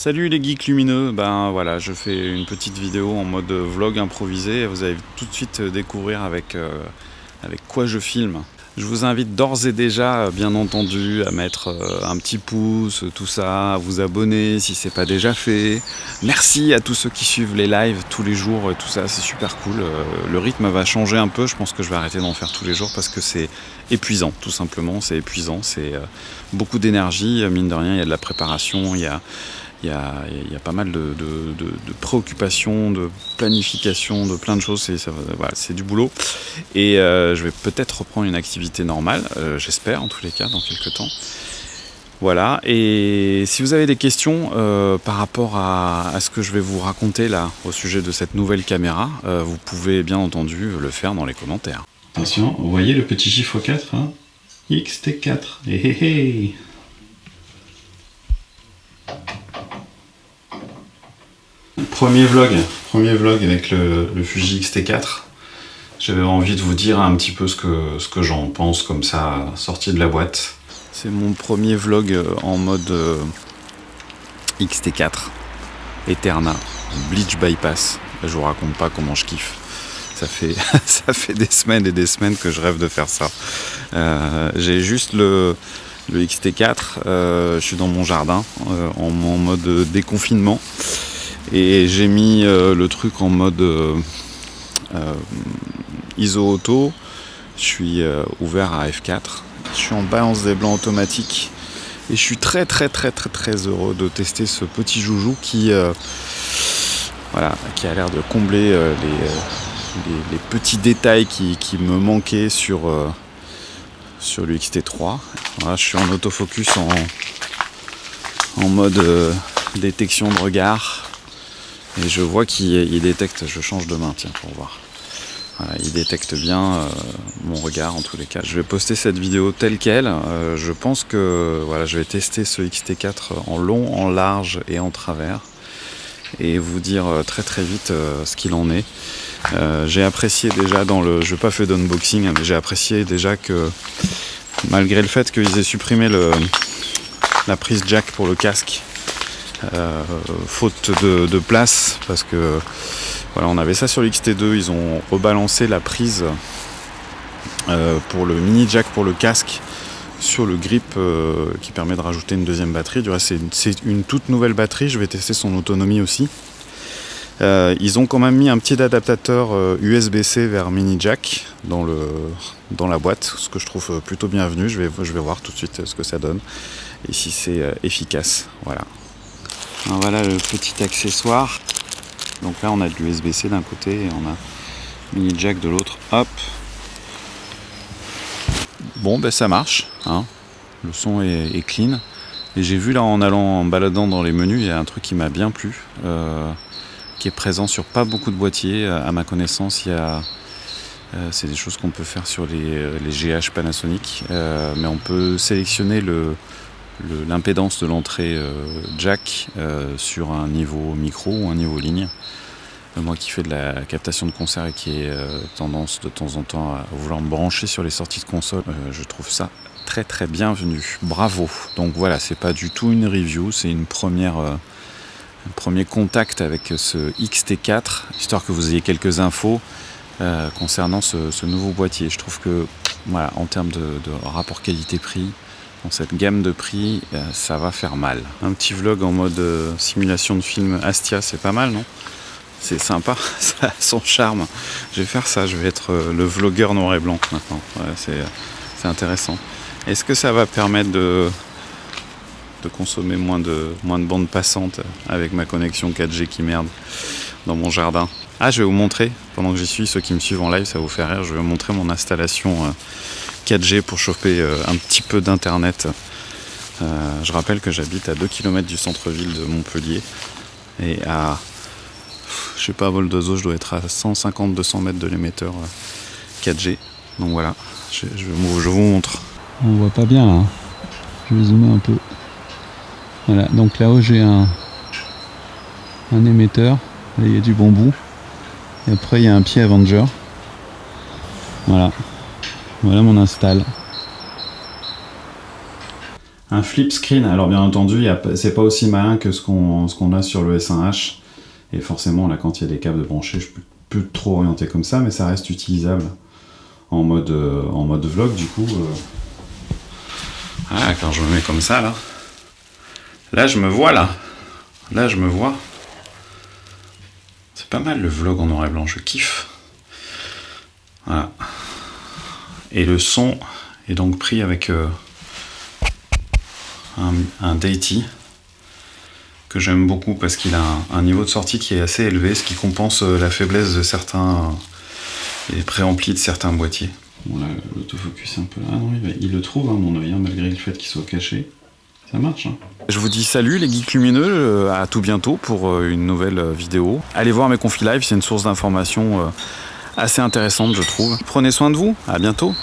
Salut les geeks lumineux, ben voilà, je fais une petite vidéo en mode vlog improvisé et vous allez tout de suite découvrir avec quoi je filme. Je vous invite d'ores et déjà, bien entendu, à mettre un petit pouce, tout ça, à vous abonner si c'est pas déjà fait. Merci à tous ceux qui suivent les lives tous les jours, tout ça, c'est super cool. Le rythme va changer un peu, je pense que je vais arrêter d'en faire tous les jours parce que c'est épuisant, tout simplement, c'est épuisant, c'est beaucoup d'énergie, mine de rien, il y a de la préparation, il y a pas mal de préoccupations, de planification, de plein de choses. Voilà, c'est du boulot. Et je vais peut-être reprendre une activité normale, j'espère en tous les cas, dans quelques temps. Voilà. Et si vous avez des questions par rapport à ce que je vais vous raconter là, au sujet de cette nouvelle caméra, vous pouvez bien entendu le faire dans les commentaires. Attention, vous voyez le petit chiffre 4 hein, XT4. Hé hé hé. Premier vlog avec le Fuji X-T4. J'avais envie de vous dire un petit peu ce que j'en pense comme ça, sorti de la boîte. C'est mon premier vlog en mode X-T4 Eterna Bleach Bypass. Je vous raconte pas comment je kiffe. Ça fait des semaines et des semaines que je rêve de faire ça. J'ai juste le X-T4. Je suis dans mon jardin en mode déconfinement. Et j'ai mis le truc en mode ISO auto. Je suis ouvert à F4. Je suis en balance des blancs automatique. Et je suis très heureux de tester ce petit joujou qui a l'air de combler les petits détails qui me manquaient sur le XT3. Voilà, je suis en autofocus en mode détection de regard. Et je vois qu'il détecte, je change de main, tiens, pour voir. Voilà, il détecte bien mon regard en tous les cas. Je vais poster cette vidéo telle qu'elle. Je pense que voilà, je vais tester ce XT4 en long, en large et en travers. Et vous dire très vite ce qu'il en est. J'ai apprécié déjà je n'ai pas fait d'unboxing, mais j'ai apprécié déjà que malgré le fait qu'ils aient supprimé la prise jack pour le casque, faute de place parce que voilà, on avait ça sur l'XT2, ils ont rebalancé la prise pour le mini jack pour le casque sur le grip qui permet de rajouter une deuxième batterie. Du reste, c'est une toute nouvelle batterie, je vais tester son autonomie aussi. Ils ont quand même mis un petit adaptateur USB-C vers mini jack dans la boîte, ce que je trouve plutôt bienvenu. Je vais voir tout de suite ce que ça donne et si c'est efficace. Voilà. Alors voilà le petit accessoire. Donc là on a de l'USB-C d'un côté et on a mini jack de l'autre. Hop. Bon ben ça marche, hein. Le son est clean. Et j'ai vu là en baladant dans les menus, il y a un truc qui m'a bien plu, qui est présent sur pas beaucoup de boîtiers. À ma connaissance, c'est des choses qu'on peut faire sur les GH Panasonic, mais on peut sélectionner l'impédance de l'entrée jack sur un niveau micro ou un niveau ligne. Moi qui fais de la captation de concert et qui ai tendance de temps en temps à vouloir me brancher sur les sorties de console, je trouve ça très bienvenu. Bravo. Donc voilà, c'est pas du tout une review, c'est un premier contact avec ce XT4, histoire que vous ayez quelques infos concernant ce nouveau boîtier. Je trouve que voilà, en termes de rapport qualité-prix, dans cette gamme de prix, ça va faire mal. Un petit vlog en mode simulation de film Astia, c'est pas mal, non? C'est sympa, ça a son charme. Je vais faire ça, je vais être le vlogueur noir et blanc maintenant. Ouais, c'est intéressant. Est-ce que ça va permettre de consommer moins de bandes passantes avec ma connexion 4G qui merde dans mon jardin? Ah, je vais vous montrer, pendant que j'y suis, ceux qui me suivent en live, ça va vous faire rire, je vais vous montrer mon installation 4G pour choper un petit peu d'internet. Je rappelle que j'habite à 2 km du centre-ville de Montpellier et à, je sais pas, à vol d'oiseau, je dois être à 150-200 mètres de l'émetteur 4G. Donc voilà, je vous montre. On voit pas bien là, je vais zoomer un peu. Voilà, donc là-haut j'ai un émetteur, là il y a du bambou, et après il y a un pied Avenger. Voilà mon install. Un flip screen, alors bien entendu, c'est pas aussi malin que ce qu'on a sur le S1H. Et forcément, là, quand il y a des câbles branchés, je peux plus trop orienter comme ça, mais ça reste utilisable en mode vlog, du coup. Ah, quand je me mets comme ça, là, je me vois, là. Là, je me vois. C'est pas mal le vlog en noir et blanc, je kiffe. Voilà. Et le son est donc pris avec un Deity que j'aime beaucoup parce qu'il a un niveau de sortie qui est assez élevé, ce qui compense la faiblesse de certains les préamplis de certains boîtiers. Bon là, l'autofocus est un peu là. Ah non, il le trouve, hein, mon œil, hein, malgré le fait qu'il soit caché. Ça marche, hein. Je vous dis salut les geeks lumineux, à tout bientôt pour une nouvelle vidéo. Allez voir mes confis live, c'est une source d'information assez intéressante je trouve. Prenez soin de vous, à bientôt.